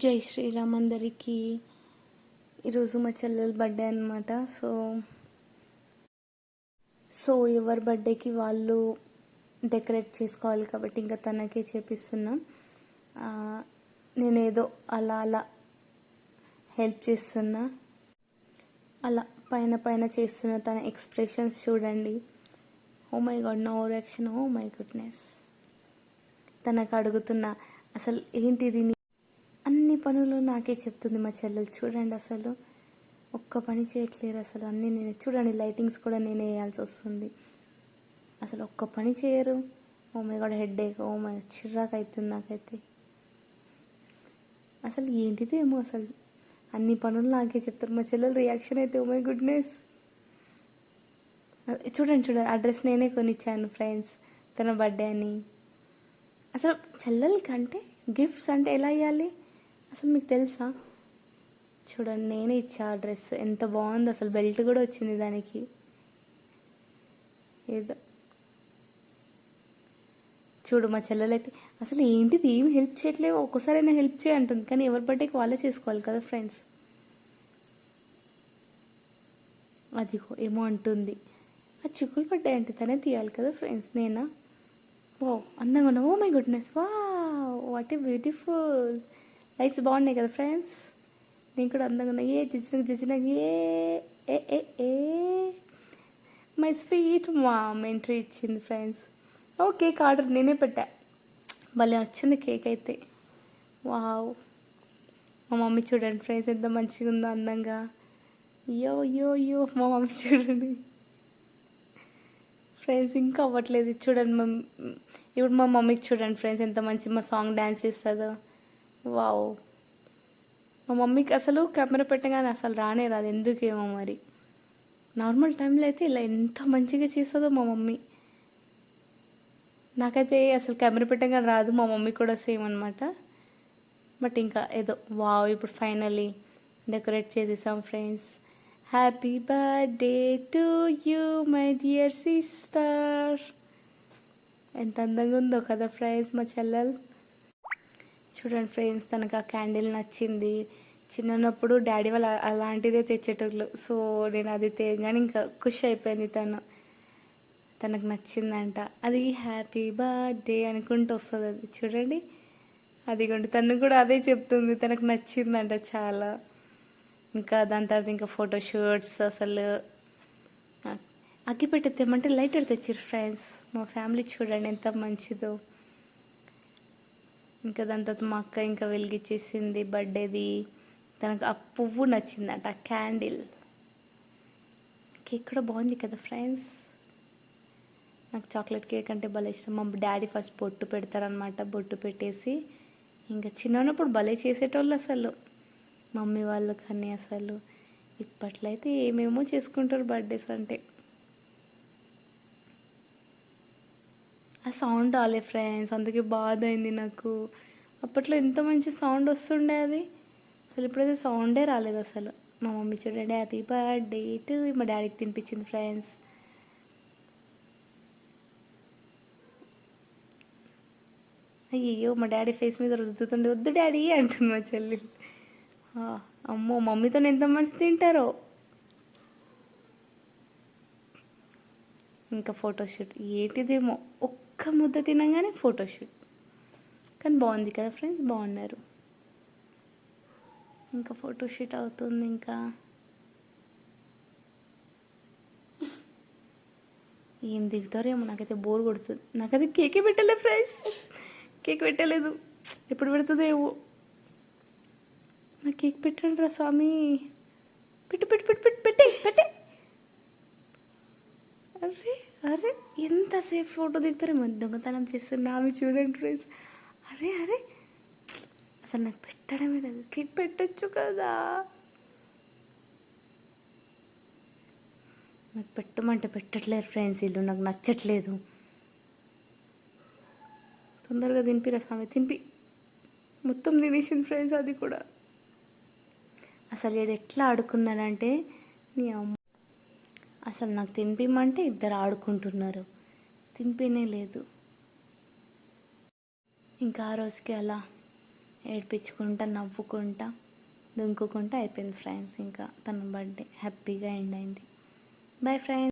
జై శ్రీరామ్ అందరికీ. ఈరోజు మా చెల్లెల బర్త్డే అనమాట. సో ఎవరి బర్త్డేకి వాళ్ళు డెకరేట్ చేసుకోవాలి కాబట్టి ఇంకా తనకే చేపిస్తున్నాం. నేనేదో అలా అలా హెల్ప్ చేస్తున్నా, అలా పైన పైన చేస్తున్న తన ఎక్స్ప్రెషన్స్ చూడండి. Oh my god, no reaction, oh my goodness. తనకు అడుగుతున్నా అసలు ఏంటిది, అన్ని పనులు నాకే చెప్తుంది మా చెల్లెలు. చూడండి అసలు ఒక్క పని చేయట్లేరు అసలు, అన్నీ నేనే. చూడండి లైటింగ్స్ కూడా నేనే వేయాల్సి వస్తుంది, అసలు ఒక్క పని చేయరు. Oh my god, headache, oh my చిరాకు అవుతుంది నాకైతే. అసలు ఏంటిది ఏమో, అసలు అన్ని పనులు నాకే చెప్తారు. మా చెల్లెలు రియాక్షన్ అయితే ఓ మై గుడ్నెస్. చూడండి అడ్రస్ నేనే కొనిచ్చాను ఫ్రెండ్స్, తన బర్త్డే అని. అసలు చెల్లెల కంటే గిఫ్ట్స్ అంటే ఎలా ఇవ్వాలి అసలు మీకు తెలుసా? చూడండి నేనే ఇచ్చా డ్రెస్, ఎంత బాగుంది అసలు, బెల్ట్ కూడా వచ్చింది దానికి. ఏదో చూడు మా చెల్లెలైతే అసలు ఏంటిది, ఏమి హెల్ప్ చేయట్లేవు, ఒక్కసారైనా హెల్ప్ చేయ అంటుంది. కానీ ఎవరి బర్త్డేకి వాళ్ళే చేసుకోవాలి కదా ఫ్రెండ్స్. అదిగో ఏమో అంటుంది. ఆ చిక్కులు పడ్డాయి అంటే తనే తీయాలి కదా ఫ్రెండ్స్, నేనా? ఓ అందంగా ఉన్నా, ఓ మై గుడ్నెస్, వా వాట్ ఏ బ్యూటిఫుల్. లైట్స్ బాగున్నాయి కదా ఫ్రెండ్స్. నేను కూడా అందంగా ఉన్నా. ఏ జిజినకు ఏ ఏ ఏ మై స్వీట్ మామ్ ఎంట్రీ ఇచ్చింది ఫ్రెండ్స్. ఓ కేక్ ఆర్డర్ నేనే పెట్టా, భలే వచ్చింది కేక్ అయితే. వావ్, మా మమ్మీ చూడండి ఫ్రెండ్స్ ఎంత మంచిగా ఉందో, అందంగా. యో యో యో మా మమ్మీ చూడండి ఫ్రెండ్స్, ఇంకా అవ్వట్లేదు చూడండి. ఇప్పుడు మా మమ్మీకి చూడండి ఫ్రెండ్స్ ఎంత మంచి మా సాంగ్ డ్యాన్స్ ఇస్తుందో. వావ్, మా మమ్మీకి అసలు కెమెరా పెట్టగానే అసలు రానే రాదు, ఎందుకేమో మరి. నార్మల్ టైంలో అయితే ఇలా ఎంత మంచిగా చేస్తుందో మా మమ్మీ. నాకైతే అసలు కెమెరా పెట్టగానే రాదు, మా మమ్మీ కూడా సేమ్ అనమాట. బట్ ఇంకా ఏదో వావ్, ఇప్పుడు ఫైనలీ డెకరేట్ చేసేసాం friends. Happy birthday to you my dear sister. ఎంత అందంగా ఉందో కదా ఫ్రెండ్స్ మా చెల్లెలు. చూడండి ఫ్రెండ్స్, తనకు ఆ క్యాండిల్ నచ్చింది. చిన్నప్పుడు డాడీ వాళ్ళు అలాంటిదే తెచ్చేటోళ్ళు. సో నేను అది తేగానే ఇంకా ఖుషి అయిపోయింది తనకు నచ్చిందంట. అది హ్యాపీ బర్త్డే అనుకుంటూ వస్తుంది అది, చూడండి. అదిగోండి తను కూడా అదే చెప్తుంది, తనకు నచ్చిందంట చాలా. ఇంకా దాని తర్వాత ఇంకా ఫోటోషూట్స్, అసలు అగ్గిపెట్టె తెమ్మంటే లైటర్ తెచ్చారు ఫ్రెండ్స్. మా ఫ్యామిలీ చూడండి ఎంత మంచిదో. ఇంకా దాని తర్వాత మా అక్క ఇంకా వెలిగించేసింది బర్త్డేది. తనకు ఆ పువ్వు నచ్చిందట, ఆ క్యాండిల్. కేక్ కూడా బాగుంది కదా ఫ్రెండ్స్. నాకు చాక్లెట్ కేక్ అంటే భలే ఇష్టం. మా డాడీ ఫస్ట్ బొట్టు పెడతారనమాట, బొట్టు పెట్టేసి ఇంకా చిన్నప్పుడు భలే చేసేటోళ్ళు అసలు మమ్మీ వాళ్ళు. కానీ అసలు ఇప్పట్లో అయితే ఏమేమో చేసుకుంటారు బర్త్డేస్ అంటే. ఆ సౌండ్ రాలే ఫ్రెండ్స్, అందుకే బాధ అయింది నాకు. అప్పట్లో ఎంత మంచి సౌండ్ వస్తుండే అది, అసలు ఇప్పుడైతే సౌండే రాలేదు అసలు. మా మమ్మీ చూడండి హ్యాపీ బర్త్డే టు, మా డాడీకి తినిపించింది ఫ్రెండ్స్. అయ్యో మా డాడీ ఫేస్ మీద రుద్దుతుండే, వద్దు డాడీ అంటుంది మా చెల్లి. అమ్మో మమ్మీతో ఎంత మంచి తింటారో. ఇంకా ఫోటోషూట్ ఏంటిదేమో, ఒక్క ముద్ద తినగానే ఫోటోషూట్. కానీ బాగుంది కదా ఫ్రెండ్స్, బాగున్నారు. ఇంకా ఫోటోషూట్ అవుతుంది. ఇంకా ఏం దిగుతారేమో, నాకైతే బోర్ కొడుతుంది. నాకైతే కేకే పెట్టలేదు ఫ్రెండ్స్, కేక్ పెట్టలేదు. ఎప్పుడు పెడుతుందో ఏమో. నాకు కేక్ పెట్టండి రా స్వామి, పెట్టు పెట్టు పెట్టు పెట్టు పెట్టే పెట్టే. అరే అరే ఎంతసేపు ఫోటో దిగుతారేమో, దొంగతనం చేస్తున్నా ఆమె చూడండి ఫ్రెండ్స్. అరే అరే అసలు నాకు పెట్టడమే లేదు, కేక్ పెట్టచ్చు కదా. నాకు పెట్టమంటే పెట్టట్లేదు ఫ్రెండ్స్, ఇల్లు నాకు నచ్చట్లేదు. తొందరగా తినిపిరా స్వామి, తినిపి. మొత్తం తినేసింది ఫ్రెండ్స్ అది కూడా. అసలు ఈడు ఎట్లా ఆడుకున్నానంటే నీ అమ్మ, అసలు నాకు తినిపిమంటే ఇద్దరు ఆడుకుంటున్నారు, తినిపినే లేదు. ఇంకా ఆ రోజుకి అలా ఏడిపించుకుంటా నవ్వుకుంటా దుంకుకుంటా అయిపోయింది ఫ్రెండ్స్. ఇంకా తన బర్త్డే హ్యాపీగా ఎండ్ అయింది. Bye friends.